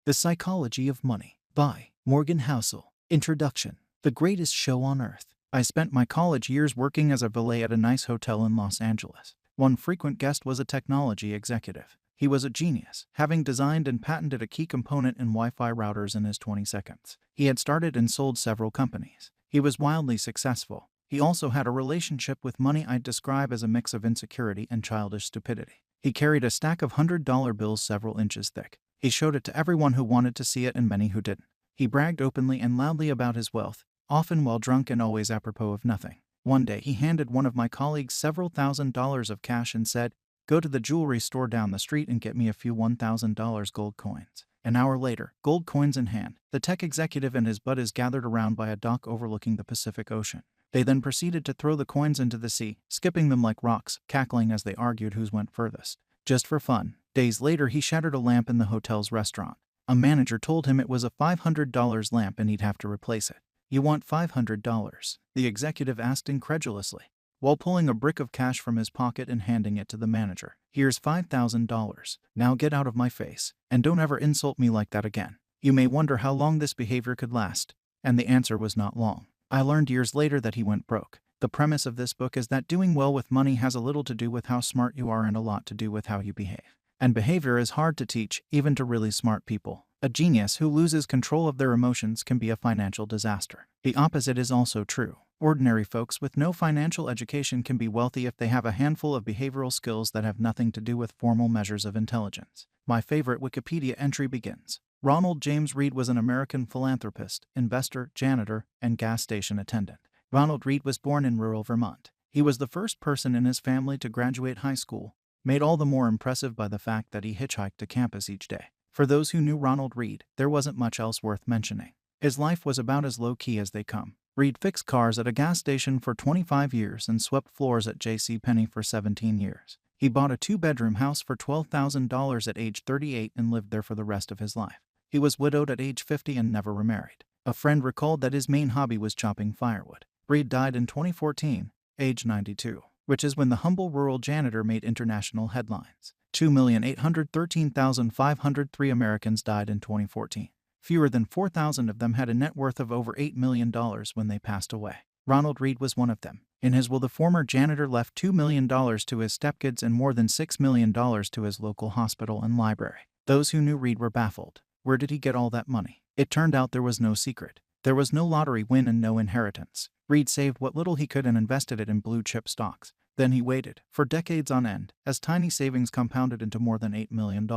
The Psychology of Money by Morgan Housel. Introduction. The greatest show on earth. I spent my college years working as a valet at a nice hotel in Los Angeles. One frequent guest was a technology executive. He was a genius, having designed and patented a key component in Wi-Fi routers in his 20 seconds. He had started and sold several companies. He was wildly successful. He also had a relationship with money I'd describe as a mix of insecurity and childish stupidity. He carried a stack of $100 bills several inches thick. He showed it to everyone who wanted to see it and many who didn't. He bragged openly and loudly about his wealth, often while drunk and always apropos of nothing. One day he handed one of my colleagues several $1,000s of cash and said, "Go to the jewelry store down the street and get me a few $1,000 gold coins." An hour later, gold coins in hand, the tech executive and his buddies gathered around by a dock overlooking the Pacific Ocean. They then proceeded to throw the coins into the sea, skipping them like rocks, cackling as they argued whose went furthest. Just for fun. Days later he shattered a lamp in the hotel's restaurant. A manager told him it was a $500 lamp and he'd have to replace it. "You want $500? The executive asked incredulously, while pulling a brick of cash from his pocket and handing it to the manager. "Here's $5,000. Now get out of my face, and don't ever insult me like that again." You may wonder how long this behavior could last, and the answer was not long. I learned years later that he went broke. The premise of this book is that doing well with money has a little to do with how smart you are and a lot to do with how you behave. And behavior is hard to teach, even to really smart people. A genius who loses control of their emotions can be a financial disaster. The opposite is also true. Ordinary folks with no financial education can be wealthy if they have a handful of behavioral skills that have nothing to do with formal measures of intelligence. My favorite Wikipedia entry begins. Ronald James Read was an American philanthropist, investor, janitor, and gas station attendant. Ronald Read was born in rural Vermont. He was the first person in his family to graduate high school, made all the more impressive by the fact that he hitchhiked to campus each day. For those who knew Ronald Read, there wasn't much else worth mentioning. His life was about as low-key as they come. Read fixed cars at a gas station for 25 years and swept floors at J.C. Penney for 17 years. He bought a two-bedroom house for $12,000 at age 38 and lived there for the rest of his life. He was widowed at age 50 and never remarried. A friend recalled that his main hobby was chopping firewood. Read died in 2014, age 92, which is when the humble rural janitor made international headlines. 2,813,503 Americans died in 2014. Fewer than 4,000 of them had a net worth of over $8 million when they passed away. Ronald Read was one of them. In his will, the former janitor left $2 million to his stepkids and more than $6 million to his local hospital and library. Those who knew Read were baffled. Where did he get all that money? It turned out there was no secret. There was no lottery win and no inheritance. Read saved what little he could and invested it in blue-chip stocks. Then he waited, for decades on end, as tiny savings compounded into more than $8 million.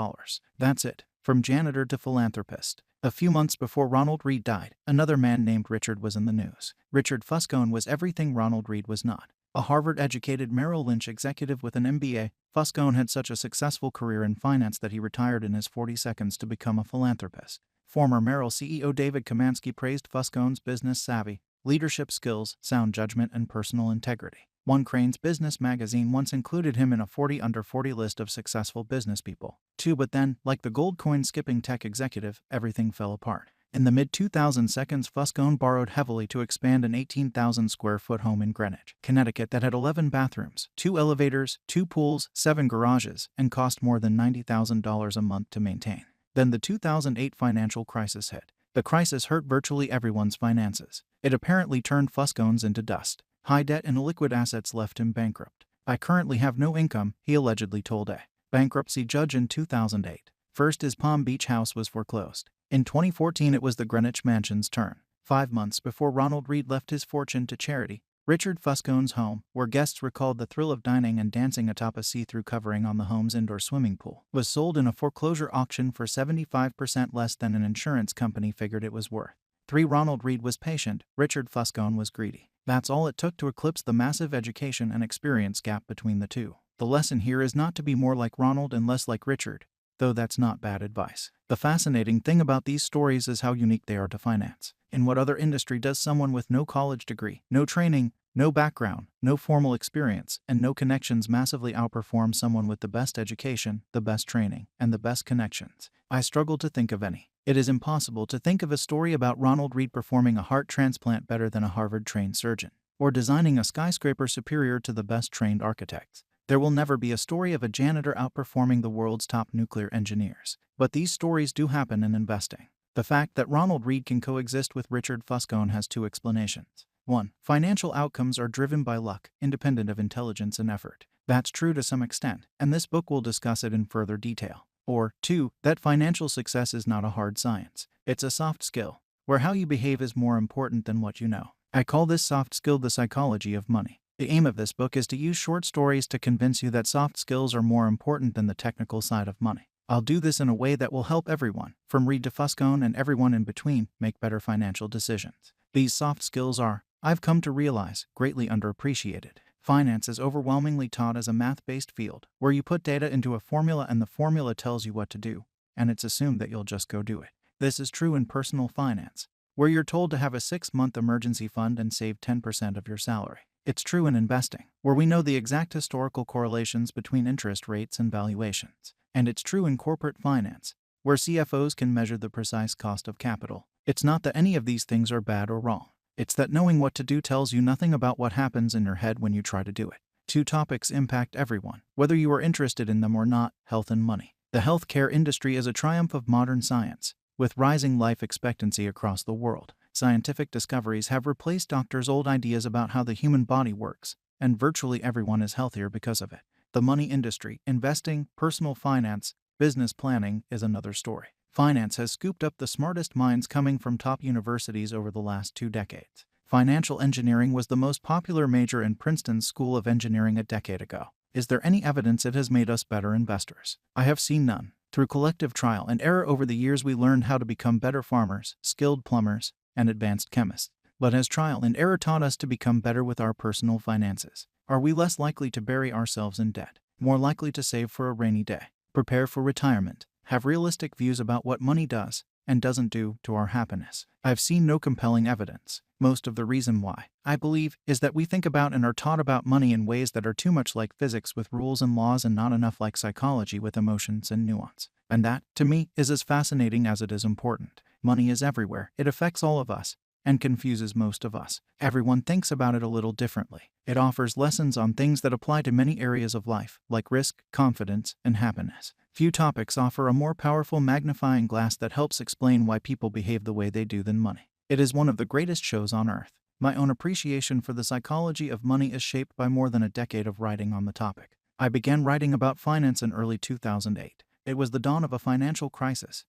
That's it. From janitor to philanthropist. A few months before Ronald Read died, another man named Richard was in the news. Richard Fuscone was everything Ronald Read was not. A Harvard-educated Merrill Lynch executive with an MBA, Fuscone had such a successful career in finance that he retired in his 40 seconds to become a philanthropist. Former Merrill CEO David Kamansky praised Fuscone's business savvy, leadership skills, sound judgment, and personal integrity. One Crain's Business magazine once included him in a 40 under 40 list of successful business people. But then, like the gold coin skipping tech executive, everything fell apart. In the mid-2000s, Fuscone borrowed heavily to expand an 18,000 square foot home in Greenwich, Connecticut that had 11 bathrooms, 2 elevators, 2 pools, 7 garages, and cost more than $90,000 a month to maintain. Then the 2008 financial crisis hit. The crisis hurt virtually everyone's finances. It apparently turned Fuscone's into dust. High debt and illiquid assets left him bankrupt. "I currently have no income," he allegedly told a bankruptcy judge in 2008. First, his Palm Beach house was foreclosed. In 2014, it was the Greenwich Mansion's turn. 5 months before Ronald Read left his fortune to charity, Richard Fuscone's home, where guests recalled the thrill of dining and dancing atop a see-through covering on the home's indoor swimming pool, was sold in a foreclosure auction for 75% less than an insurance company figured it was worth. Ronald Read was patient, Richard Fuscone was greedy. That's all it took to eclipse the massive education and experience gap between the two. The lesson here is not to be more like Ronald and less like Richard, though that's not bad advice. The fascinating thing about these stories is how unique they are to finance. In what other industry does someone with no college degree, no training, no background, no formal experience, and no connections massively outperform someone with the best education, the best training, and the best connections? I struggle to think of any. It is impossible to think of a story about Ronald Read performing a heart transplant better than a Harvard-trained surgeon, or designing a skyscraper superior to the best-trained architects. There will never be a story of a janitor outperforming the world's top nuclear engineers. But these stories do happen in investing. The fact that Ronald Read can coexist with Richard Fuscone has two explanations. 1. Financial outcomes are driven by luck, independent of intelligence and effort. That's true to some extent, and this book will discuss it in further detail. Or 2. That financial success is not a hard science. It's a soft skill, where how you behave is more important than what you know. I call this soft skill the psychology of money. The aim of this book is to use short stories to convince you that soft skills are more important than the technical side of money. I'll do this in a way that will help everyone, from Read to Fuscone and everyone in between, make better financial decisions. These soft skills are, I've come to realize, greatly underappreciated. Finance is overwhelmingly taught as a math-based field, where you put data into a formula and the formula tells you what to do, and it's assumed that you'll just go do it. This is true in personal finance, where you're told to have a 6-month emergency fund and save 10% of your salary. It's true in investing, where we know the exact historical correlations between interest rates and valuations. And it's true in corporate finance, where CFOs can measure the precise cost of capital. It's not that any of these things are bad or wrong. It's that knowing what to do tells you nothing about what happens in your head when you try to do it. Two topics impact everyone, whether you are interested in them or not: health and money. The healthcare industry is a triumph of modern science. With rising life expectancy across the world, scientific discoveries have replaced doctors' old ideas about how the human body works, and virtually everyone is healthier because of it. The money industry, investing, personal finance, business planning is another story. Finance has scooped up the smartest minds coming from top universities over the last 2 decades. Financial engineering was the most popular major in Princeton's School of Engineering a decade ago. Is there any evidence it has made us better investors? I have seen none. Through collective trial and error over the years, we learned how to become better farmers, skilled plumbers, and advanced chemists. But has trial and error taught us to become better with our personal finances? Are we less likely to bury ourselves in debt, more likely to save for a rainy day, prepare for retirement, have realistic views about what money does and doesn't do to our happiness? I've seen no compelling evidence. Most of the reason why, I believe, is that we think about and are taught about money in ways that are too much like physics with rules and laws and not enough like psychology with emotions and nuance. And that, to me, is as fascinating as it is important. Money is everywhere. It affects all of us and confuses most of us. Everyone thinks about it a little differently. It offers lessons on things that apply to many areas of life, like risk, confidence, and happiness. Few topics offer a more powerful magnifying glass that helps explain why people behave the way they do than money. It is one of the greatest shows on earth. My own appreciation for the psychology of money is shaped by more than a decade of writing on the topic. I began writing about finance in early 2008. It was the dawn of a financial crisis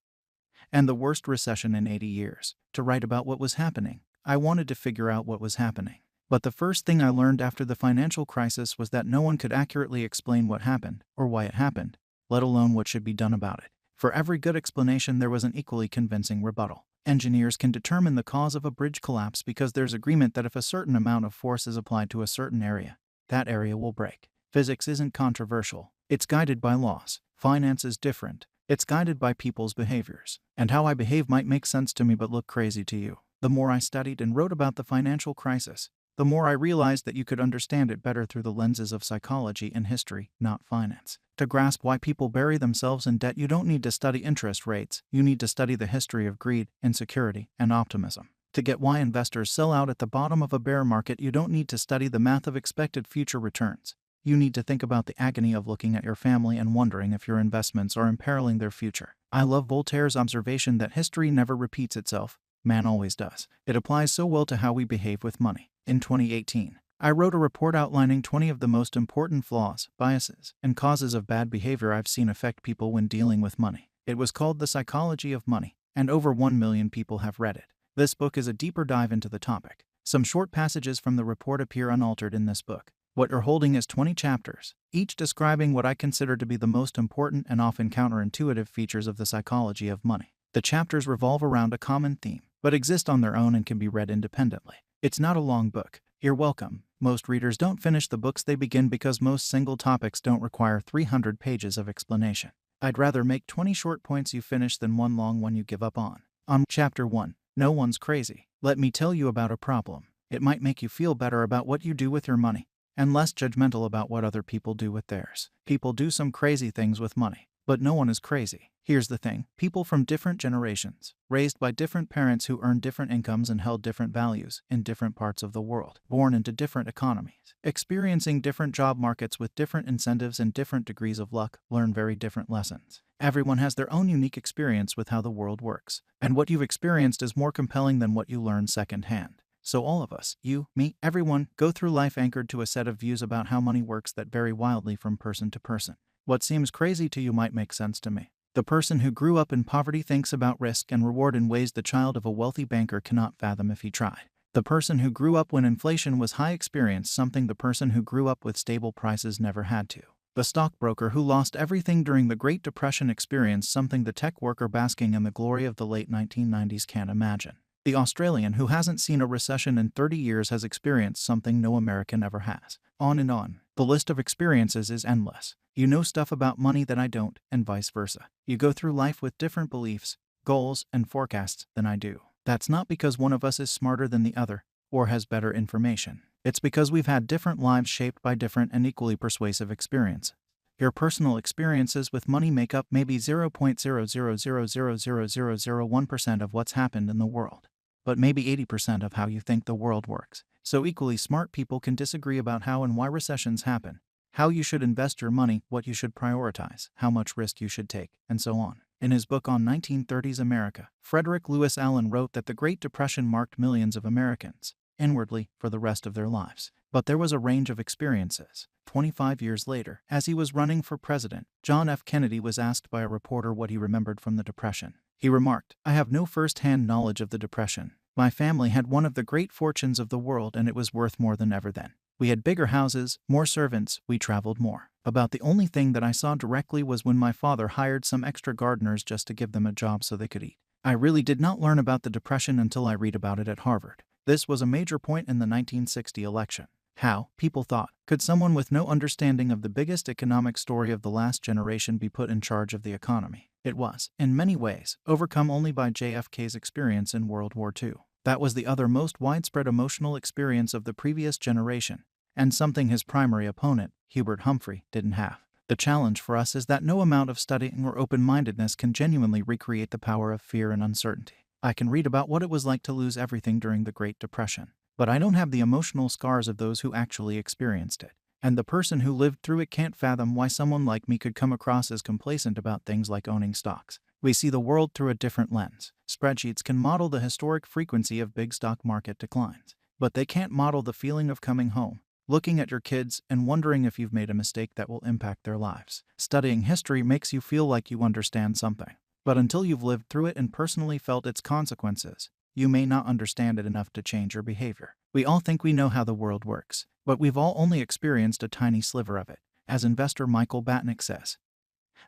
and the worst recession in 80 years. To write about what was happening, I wanted to figure out what was happening. But the first thing I learned after the financial crisis was that no one could accurately explain what happened or why it happened, let alone what should be done about it. For every good explanation, there was an equally convincing rebuttal. Engineers can determine the cause of a bridge collapse because there's agreement that if a certain amount of force is applied to a certain area, that area will break. Physics isn't controversial. It's guided by laws. Finance is different. It's guided by people's behaviors. And how I behave might make sense to me but look crazy to you. The more I studied and wrote about the financial crisis, the more I realized that you could understand it better through the lenses of psychology and history, not finance. To grasp why people bury themselves in debt, you don't need to study interest rates. You need to study the history of greed, insecurity, and optimism. To get why investors sell out at the bottom of a bear market, you don't need to study the math of expected future returns. You need to think about the agony of looking at your family and wondering if your investments are imperiling their future. I love Voltaire's observation that history never repeats itself. Man always does. It applies so well to how we behave with money. In 2018, I wrote a report outlining 20 of the most important flaws, biases, and causes of bad behavior I've seen affect people when dealing with money. It was called The Psychology of Money, and over 1 million people have read it. This book is a deeper dive into the topic. Some short passages from the report appear unaltered in this book. What you're holding is 20 chapters, each describing what I consider to be the most important and often counterintuitive features of the psychology of money. The chapters revolve around a common theme, but exist on their own and can be read independently. It's not a long book. You're welcome. Most readers don't finish the books they begin because most single topics don't require 300 pages of explanation. I'd rather make 20 short points you finish than one long one you give up on. On Chapter 1, No One's Crazy. Let me tell you about a problem. It might make you feel better about what you do with your money, and less judgmental about what other people do with theirs. People do some crazy things with money. But no one is crazy. Here's the thing. People from different generations, raised by different parents who earned different incomes and held different values in different parts of the world, born into different economies, experiencing different job markets with different incentives and different degrees of luck, learn very different lessons. Everyone has their own unique experience with how the world works, and what you've experienced is more compelling than what you learned secondhand. So all of us, you, me, everyone, go through life anchored to a set of views about how money works that vary wildly from person to person. What seems crazy to you might make sense to me. The person who grew up in poverty thinks about risk and reward in ways the child of a wealthy banker cannot fathom if he tried. The person who grew up when inflation was high experienced something the person who grew up with stable prices never had to. The stockbroker who lost everything during the Great Depression experienced something the tech worker basking in the glory of the late 1990s can't imagine. The Australian who hasn't seen a recession in 30 years has experienced something no American ever has. On and on. The list of experiences is endless. You know stuff about money that I don't, and vice versa. You go through life with different beliefs, goals, and forecasts than I do. That's not because one of us is smarter than the other, or has better information. It's because we've had different lives shaped by different and equally persuasive experiences. Your personal experiences with money make up maybe 0.000000001% of what's happened in the world, but maybe 80% of how you think the world works. So equally smart people can disagree about how and why recessions happen, how you should invest your money, what you should prioritize, how much risk you should take, and so on. In his book on 1930s America, Frederick Lewis Allen wrote that the Great Depression marked millions of Americans, inwardly, for the rest of their lives. But there was a range of experiences. 25 years later, as he was running for president, John F. Kennedy was asked by a reporter what he remembered from the Depression. He remarked, "I have no first-hand knowledge of the Depression. My family had one of the great fortunes of the world and it was worth more than ever then. We had bigger houses, more servants, we traveled more. About the only thing that I saw directly was when my father hired some extra gardeners just to give them a job so they could eat. I really did not learn about the Depression until I read about it at Harvard." This was a major point in the 1960 election. How, people thought, could someone with no understanding of the biggest economic story of the last generation be put in charge of the economy? It was, in many ways, overcome only by JFK's experience in World War II. That was the other most widespread emotional experience of the previous generation, and something his primary opponent, Hubert Humphrey, didn't have. The challenge for us is that no amount of studying or open-mindedness can genuinely recreate the power of fear and uncertainty. I can read about what it was like to lose everything during the Great Depression, but I don't have the emotional scars of those who actually experienced it. And the person who lived through it can't fathom why someone like me could come across as complacent about things like owning stocks. We see the world through a different lens. Spreadsheets can model the historic frequency of big stock market declines, but they can't model the feeling of coming home, looking at your kids and wondering if you've made a mistake that will impact their lives. Studying history makes you feel like you understand something, but until you've lived through it and personally felt its consequences, you may not understand it enough to change your behavior. We all think we know how the world works, but we've all only experienced a tiny sliver of it. As investor Michael Batnick says,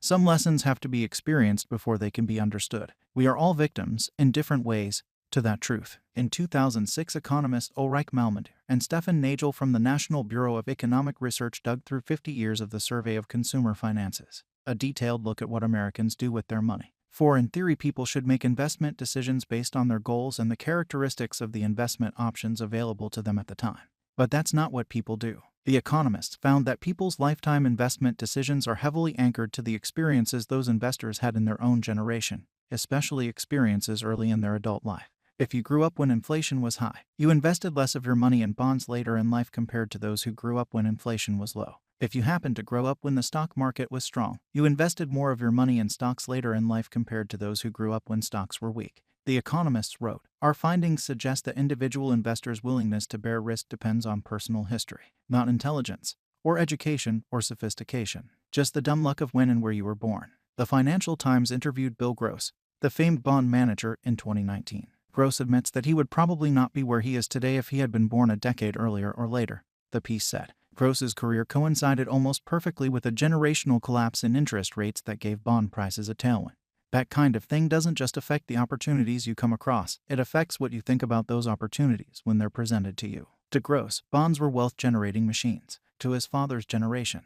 some lessons have to be experienced before they can be understood. We are all victims, in different ways, to that truth. In 2006, economists Ulrich Malmander and Stefan Nagel from the National Bureau of Economic Research dug through 50 years of the Survey of Consumer Finances, a detailed look at what Americans do with their money. For in theory, people should make investment decisions based on their goals and the characteristics of the investment options available to them at the time. But that's not what people do. The economists found that people's lifetime investment decisions are heavily anchored to the experiences those investors had in their own generation, especially experiences early in their adult life. If you grew up when inflation was high, you invested less of your money in bonds later in life compared to those who grew up when inflation was low. If you happened to grow up when the stock market was strong, you invested more of your money in stocks later in life compared to those who grew up when stocks were weak. The economists wrote, "Our findings suggest that individual investors' willingness to bear risk depends on personal history, not intelligence, or education, or sophistication, just the dumb luck of when and where you were born." The Financial Times interviewed Bill Gross, the famed bond manager, in 2019. Gross admits that he would probably not be where he is today if he had been born a decade earlier or later, the piece said. Gross's career coincided almost perfectly with a generational collapse in interest rates that gave bond prices a tailwind. That kind of thing doesn't just affect the opportunities you come across, it affects what you think about those opportunities when they're presented to you. To Gross, bonds were wealth-generating machines. To his father's generation,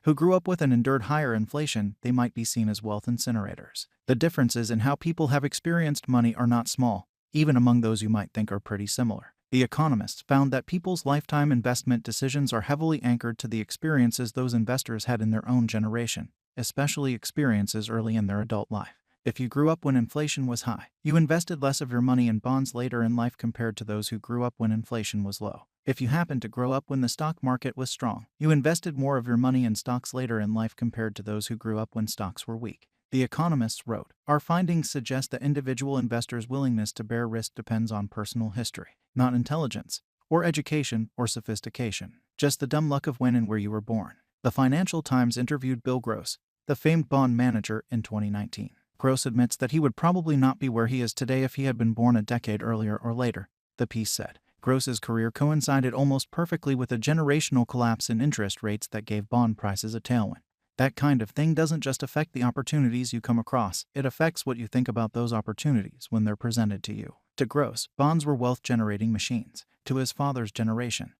who grew up with and endured higher inflation, they might be seen as wealth incinerators. The differences in how people have experienced money are not small, even among those you might think are pretty similar. The economists found that people's lifetime investment decisions are heavily anchored to the experiences those investors had in their own generation, especially experiences early in their adult life. If you grew up when inflation was high, you invested less of your money in bonds later in life compared to those who grew up when inflation was low. If you happened to grow up when the stock market was strong, you invested more of your money in stocks later in life compared to those who grew up when stocks were weak. The economists wrote, "Our findings suggest that individual investors' willingness to bear risk depends on personal history, not intelligence, or education, or sophistication. Just the dumb luck of when and where you were born." The Financial Times interviewed Bill Gross, the famed bond manager, in 2019. Gross admits that he would probably not be where he is today if he had been born a decade earlier or later, the piece said. Gross's career coincided almost perfectly with a generational collapse in interest rates that gave bond prices a tailwind. That kind of thing doesn't just affect the opportunities you come across, it affects what you think about those opportunities when they're presented to you. To Gross, bonds were wealth-generating machines. To his father's generation,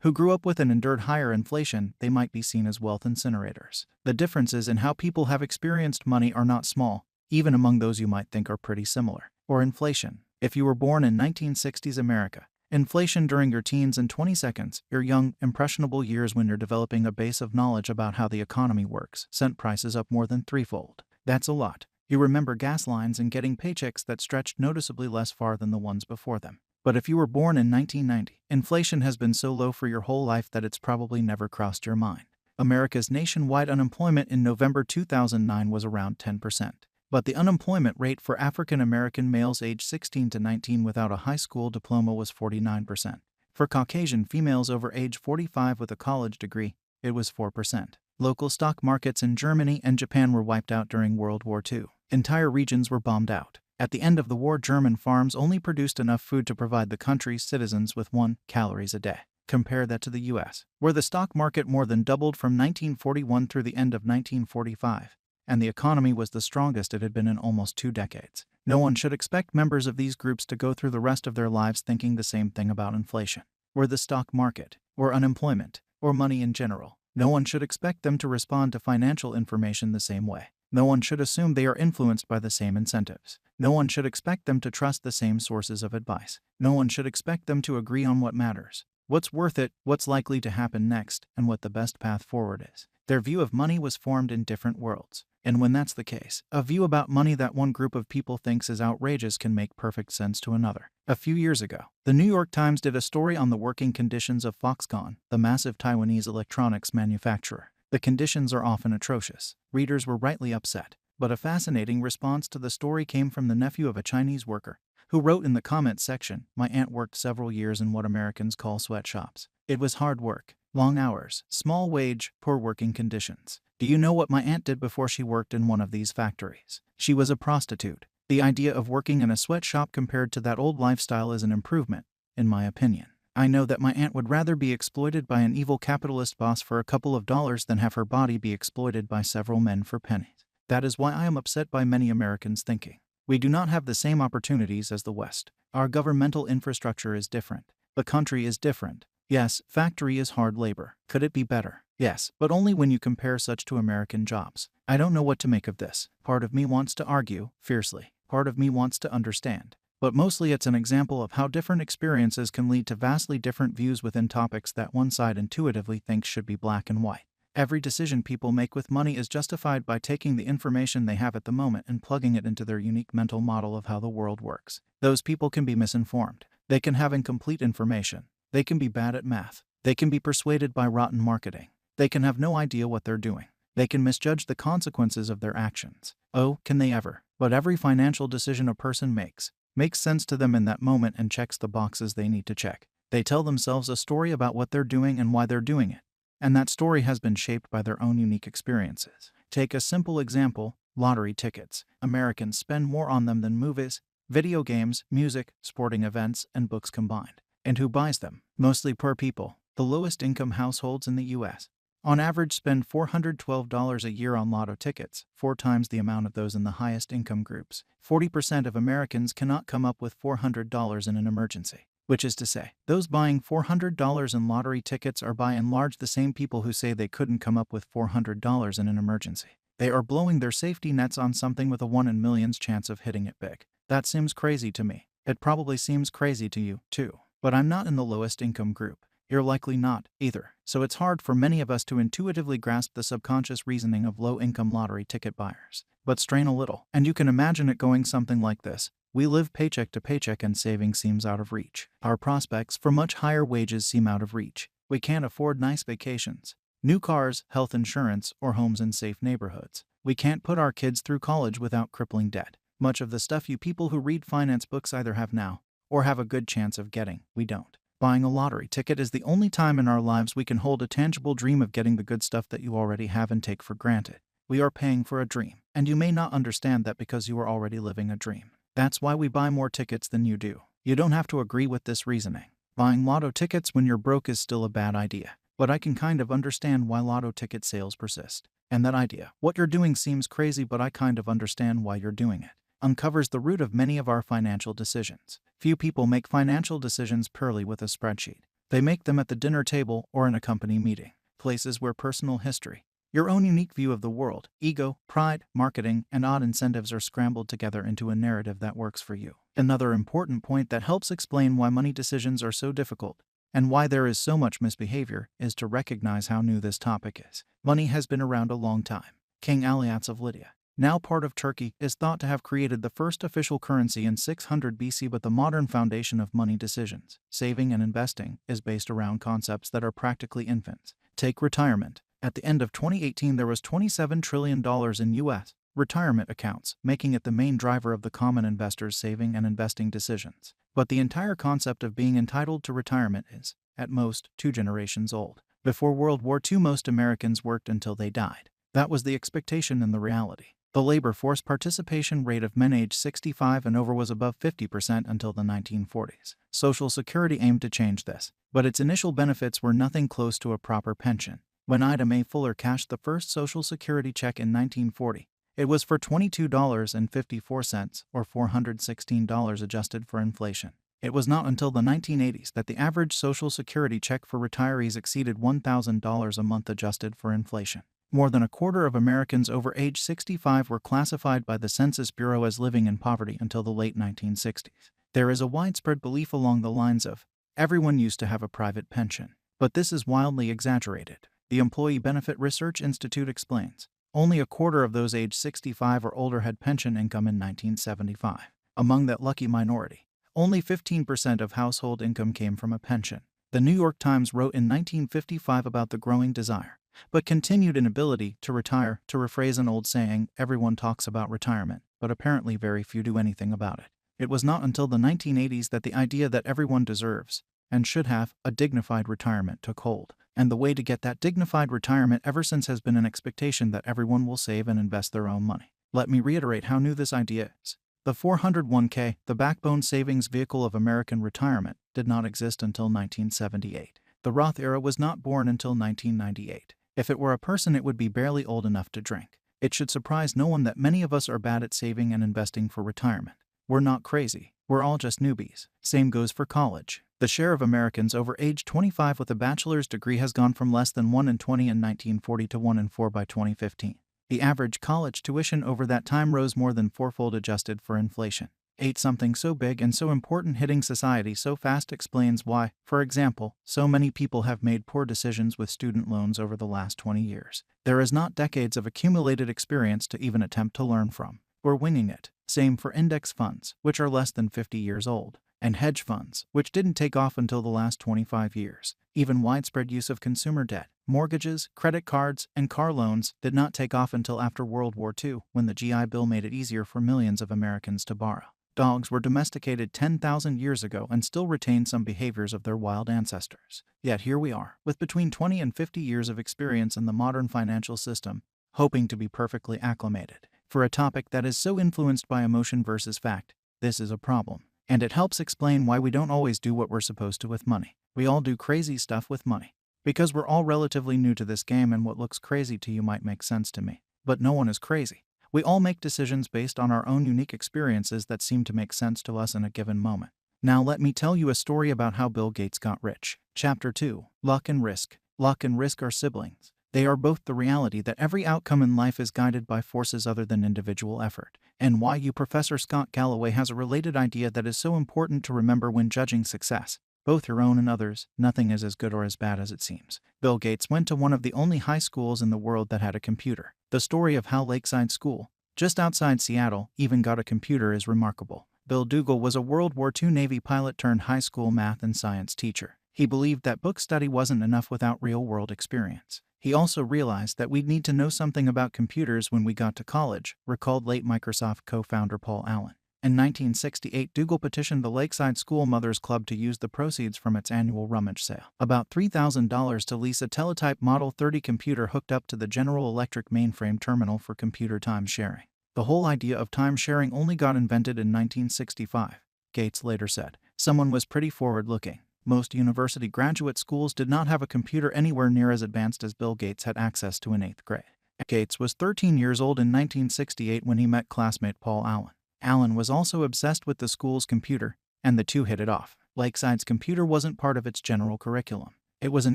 who grew up with and endured higher inflation, they might be seen as wealth incinerators. The differences in how people have experienced money are not small, even among those you might think are pretty similar. Or inflation. If you were born in 1960s America, inflation during your teens and 20s, your young, impressionable years when you're developing a base of knowledge about how the economy works, sent prices up more than threefold. That's a lot. You remember gas lines and getting paychecks that stretched noticeably less far than the ones before them. But if you were born in 1990, inflation has been so low for your whole life that it's probably never crossed your mind. America's nationwide unemployment in November 2009 was around 10%. But the unemployment rate for African American males aged 16 to 19 without a high school diploma was 49%. For Caucasian females over age 45 with a college degree, it was 4%. Local stock markets in Germany and Japan were wiped out during World War II. Entire regions were bombed out. At the end of the war, German farms only produced enough food to provide the country's citizens with 1 calories a day. Compare that to the US, where the stock market more than doubled from 1941 through the end of 1945. And the economy was the strongest it had been in almost 2 decades. No one should expect members of these groups to go through the rest of their lives thinking the same thing about inflation, or the stock market, or unemployment, or money in general. No one should expect them to respond to financial information the same way. No one should assume they are influenced by the same incentives. No one should expect them to trust the same sources of advice. No one should expect them to agree on what matters, what's worth it, what's likely to happen next, and what the best path forward is. Their view of money was formed in different worlds. And when that's the case, a view about money that one group of people thinks is outrageous can make perfect sense to another. A few years ago, the New York Times did a story on the working conditions of Foxconn, the massive Taiwanese electronics manufacturer. The conditions are often atrocious. Readers were rightly upset. But a fascinating response to the story came from the nephew of a Chinese worker, who wrote in the comments section, "My aunt worked several years in what Americans call sweatshops. It was hard work, long hours, small wage, poor working conditions. Do you know what my aunt did before she worked in one of these factories? She was a prostitute. The idea of working in a sweatshop compared to that old lifestyle is an improvement, in my opinion. I know that my aunt would rather be exploited by an evil capitalist boss for a couple of dollars than have her body be exploited by several men for pennies. That is why I am upset by many Americans thinking we do not have the same opportunities as the West. Our governmental infrastructure is different. The country is different. Yes, factory is hard labor. Could it be better? Yes, but only when you compare such to American jobs. I don't know what to make of this. Part of me wants to argue, fiercely. Part of me wants to understand. But mostly it's an example of how different experiences can lead to vastly different views within topics that one side intuitively thinks should be black and white. Every decision people make with money is justified by taking the information they have at the moment and plugging it into their unique mental model of how the world works. Those people can be misinformed. They can have incomplete information. They can be bad at math. They can be persuaded by rotten marketing. They can have no idea what they're doing. They can misjudge the consequences of their actions. Oh, can they ever? But every financial decision a person makes sense to them in that moment and checks the boxes they need to check. They tell themselves a story about what they're doing and why they're doing it. And that story has been shaped by their own unique experiences. Take a simple example, lottery tickets. Americans spend more on them than movies, video games, music, sporting events, and books combined. And who buys them? Mostly poor people. The lowest income households in the U.S. on average spend $412 a year on lotto tickets, 4 times the amount of those in the highest income groups. 40% of Americans cannot come up with $400 in an emergency. Which is to say, those buying $400 in lottery tickets are by and large the same people who say they couldn't come up with $400 in an emergency. They are blowing their safety nets on something with a 1 in millions chance of hitting it big. That seems crazy to me. It probably seems crazy to you, too. But I'm not in the lowest income group. You're likely not, either. So it's hard for many of us to intuitively grasp the subconscious reasoning of low-income lottery ticket buyers. But strain a little, and you can imagine it going something like this. We live paycheck to paycheck and saving seems out of reach. Our prospects for much higher wages seem out of reach. We can't afford nice vacations, new cars, health insurance, or homes in safe neighborhoods. We can't put our kids through college without crippling debt. Much of the stuff you people who read finance books either have now or have a good chance of getting. We don't. Buying a lottery ticket is the only time in our lives we can hold a tangible dream of getting the good stuff that you already have and take for granted. We are paying for a dream, and you may not understand that because you are already living a dream. That's why we buy more tickets than you do. You don't have to agree with this reasoning. Buying lotto tickets when you're broke is still a bad idea, but I can kind of understand why lotto ticket sales persist. And that idea, what you're doing seems crazy, but I kind of understand why you're doing it, uncovers the root of many of our financial decisions. Few people make financial decisions purely with a spreadsheet. They make them at the dinner table or in a company meeting, places where personal history, your own unique view of the world, ego, pride, marketing, and odd incentives are scrambled together into a narrative that works for you. Another important point that helps explain why money decisions are so difficult and why there is so much misbehavior is to recognize how new this topic is. Money has been around a long time. King Aliats of Lydia, now part of Turkey, is thought to have created the first official currency in 600 BC, but the modern foundation of money decisions, saving and investing, is based around concepts that are practically infants. Take retirement. At the end of 2018, there was $27 trillion in U.S. retirement accounts, making it the main driver of the common investor's saving and investing decisions. But the entire concept of being entitled to retirement is, at most, 2 generations old. Before World War II, most Americans worked until they died. That was the expectation and the reality. The labor force participation rate of men aged 65 and over was above 50% until the 1940s. Social Security aimed to change this, but its initial benefits were nothing close to a proper pension. When Ida Mae Fuller cashed the first Social Security check in 1940, it was for $22.54 or $416 adjusted for inflation. It was not until the 1980s that the average Social Security check for retirees exceeded $1,000 a month adjusted for inflation. More than a quarter of Americans over age 65 were classified by the Census Bureau as living in poverty until the late 1960s. There is a widespread belief along the lines of, everyone used to have a private pension. But this is wildly exaggerated. The Employee Benefit Research Institute explains, only a quarter of those aged 65 or older had pension income in 1975. Among that lucky minority, only 15% of household income came from a pension. The New York Times wrote in 1955 about the growing desire, but continued inability, to retire. To rephrase an old saying, everyone talks about retirement, but apparently very few do anything about it. It was not until the 1980s that the idea that everyone deserves, and should have, a dignified retirement took hold. And the way to get that dignified retirement ever since has been an expectation that everyone will save and invest their own money. Let me reiterate how new this idea is. The 401k, the backbone savings vehicle of American retirement, did not exist until 1978. The Roth era was not born until 1998. If it were a person, it would be barely old enough to drink. It should surprise no one that many of us are bad at saving and investing for retirement. We're not crazy. We're all just newbies. Same goes for college. The share of Americans over age 25 with a bachelor's degree has gone from less than 1 in 20 in 1940 to 1 in 4 by 2015. The average college tuition over that time rose more than fourfold adjusted for inflation. Something so big and so important hitting society so fast explains why, for example, so many people have made poor decisions with student loans over the last 20 years. There is not decades of accumulated experience to even attempt to learn from. We're winging it. Same for index funds, which are less than 50 years old, and hedge funds, which didn't take off until the last 25 years. Even widespread use of consumer debt, mortgages, credit cards, and car loans did not take off until after World War II, when the GI Bill made it easier for millions of Americans to borrow. Dogs were domesticated 10,000 years ago and still retain some behaviors of their wild ancestors. Yet here we are, with between 20 and 50 years of experience in the modern financial system, hoping to be perfectly acclimated. For a topic that is so influenced by emotion versus fact, this is a problem. And it helps explain why we don't always do what we're supposed to with money. We all do crazy stuff with money. Because we're all relatively new to this game, and what looks crazy to you might make sense to me. But no one is crazy. We all make decisions based on our own unique experiences that seem to make sense to us in a given moment. Now let me tell you a story about how Bill Gates got rich. Chapter 2. Luck and Risk. Luck and risk are siblings. They are both the reality that every outcome in life is guided by forces other than individual effort. And why Professor Scott Galloway has a related idea that is so important to remember when judging success, both your own and others. Nothing is as good or as bad as it seems. Bill Gates went to one of the only high schools in the world that had a computer. The story of how Lakeside School, just outside Seattle, even got a computer is remarkable. Bill Dougal was a World War II Navy pilot turned high school math and science teacher. He believed that book study wasn't enough without real-world experience. He also realized that we'd need to know something about computers when we got to college, recalled late Microsoft co-founder Paul Allen. In 1968, Dougal petitioned the Lakeside School Mothers Club to use the proceeds from its annual rummage sale, about $3,000, to lease a teletype Model 30 computer hooked up to the General Electric mainframe terminal for computer time sharing. The whole idea of time sharing only got invented in 1965, Gates later said. Someone was pretty forward-looking. Most university graduate schools did not have a computer anywhere near as advanced as Bill Gates had access to in 8th grade. Gates was 13 years old in 1968 when he met classmate Paul Allen. Allen was also obsessed with the school's computer, and the two hit it off. Lakeside's computer wasn't part of its general curriculum. It was an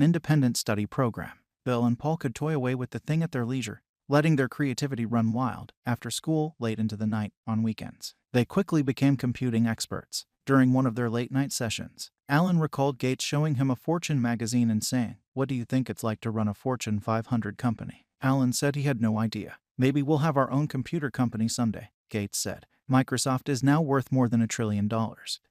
independent study program. Bill and Paul could toy away with the thing at their leisure, letting their creativity run wild, after school, late into the night, on weekends. They quickly became computing experts. During one of their late-night sessions, Allen recalled Gates showing him a Fortune magazine and saying, "What do you think it's like to run a Fortune 500 company?" Allen said he had no idea. "Maybe we'll have our own computer company someday," Gates said. Microsoft is now worth more than $1 trillion.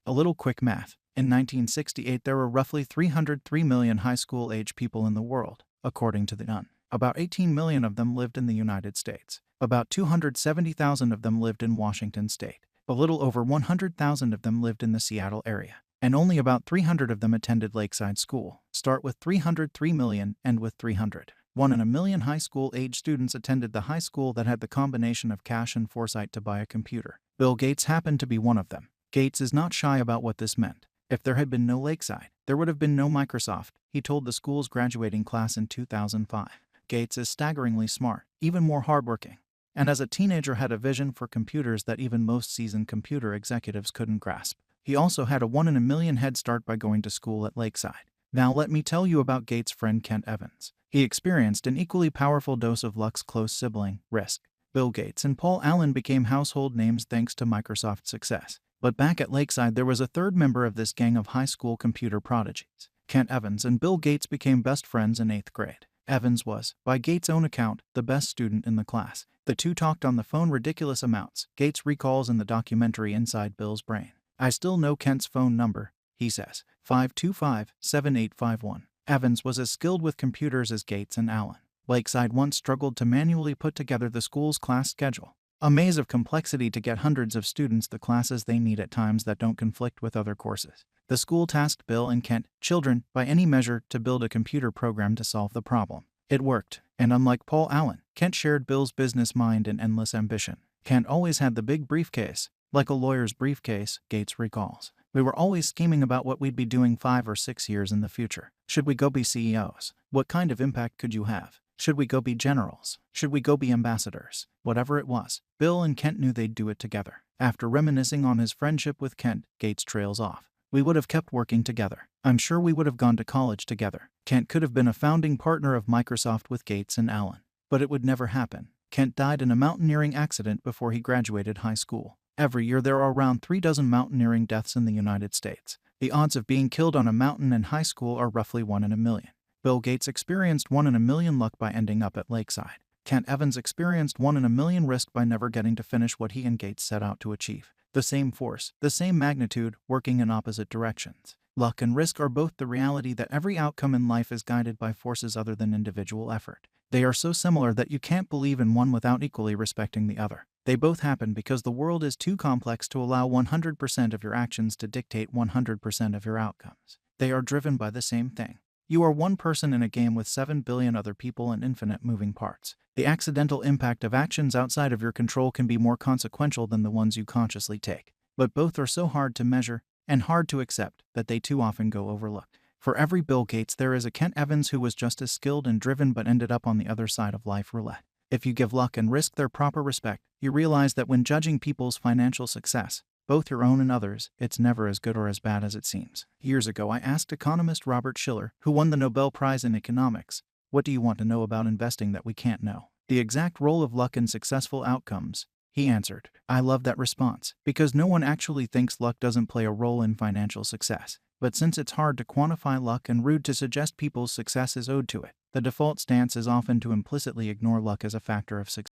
A little quick math. In 1968, there were roughly 303 million high school-age people in the world, according to the UN. About 18 million of them lived in the United States. About 270,000 of them lived in Washington state. A little over 100,000 of them lived in the Seattle area. And only about 300 of them attended Lakeside School. Start with 303 million, end with 300. 1 in a million high school-age students attended the high school that had the combination of cash and foresight to buy a computer. Bill Gates happened to be one of them. Gates is not shy about what this meant. If there had been no Lakeside, there would have been no Microsoft, he told the school's graduating class in 2005. Gates is staggeringly smart, even more hardworking, and as a teenager had a vision for computers that even most seasoned computer executives couldn't grasp. He also had a 1 in a million head start by going to school at Lakeside. Now let me tell you about Gates' friend Kent Evans. He experienced an equally powerful dose of luck's close sibling, risk. Bill Gates and Paul Allen became household names thanks to Microsoft's success. But back at Lakeside there was a third member of this gang of high school computer prodigies. Kent Evans and Bill Gates became best friends in 8th grade. Evans was, by Gates' own account, the best student in the class. The two talked on the phone ridiculous amounts, Gates recalls in the documentary Inside Bill's Brain. "I still know Kent's phone number," he says, 525-7851. Evans was as skilled with computers as Gates and Allen. Lakeside once struggled to manually put together the school's class schedule. A maze of complexity to get hundreds of students the classes they need at times that don't conflict with other courses. The school tasked Bill and Kent, children, by any measure, to build a computer program to solve the problem. It worked, and unlike Paul Allen, Kent shared Bill's business mind and endless ambition. Kent always had the big briefcase, like a lawyer's briefcase, Gates recalls. "We were always scheming about what we'd be doing 5 or 6 years in the future. Should we go be CEOs? What kind of impact could you have? Should we go be generals? Should we go be ambassadors?" Whatever it was, Bill and Kent knew they'd do it together. After reminiscing on his friendship with Kent, Gates trails off. "We would have kept working together. I'm sure we would have gone to college together." Kent could have been a founding partner of Microsoft with Gates and Allen. But it would never happen. Kent died in a mountaineering accident before he graduated high school. Every year there are around 36 mountaineering deaths in the United States. The odds of being killed on a mountain in high school are roughly 1 in a million. Bill Gates experienced 1 in a million luck by ending up at Lakeside. Kent Evans experienced 1 in a million risk by never getting to finish what he and Gates set out to achieve. The same force, the same magnitude, working in opposite directions. Luck and risk are both the reality that every outcome in life is guided by forces other than individual effort. They are so similar that you can't believe in one without equally respecting the other. They both happen because the world is too complex to allow 100% of your actions to dictate 100% of your outcomes. They are driven by the same thing. You are one person in a game with 7 billion other people and infinite moving parts. The accidental impact of actions outside of your control can be more consequential than the ones you consciously take. But both are so hard to measure and hard to accept that they too often go overlooked. For every Bill Gates there is a Kent Evans who was just as skilled and driven but ended up on the other side of life roulette. If you give luck and risk their proper respect, you realize that when judging people's financial success, both your own and others, it's never as good or as bad as it seems. Years ago I asked economist Robert Shiller, who won the Nobel Prize in economics, "What do you want to know about investing that we can't know?" "The exact role of luck in successful outcomes," he answered. I love that response, because no one actually thinks luck doesn't play a role in financial success. But since it's hard to quantify luck and rude to suggest people's success is owed to it, the default stance is often to implicitly ignore luck as a factor of success.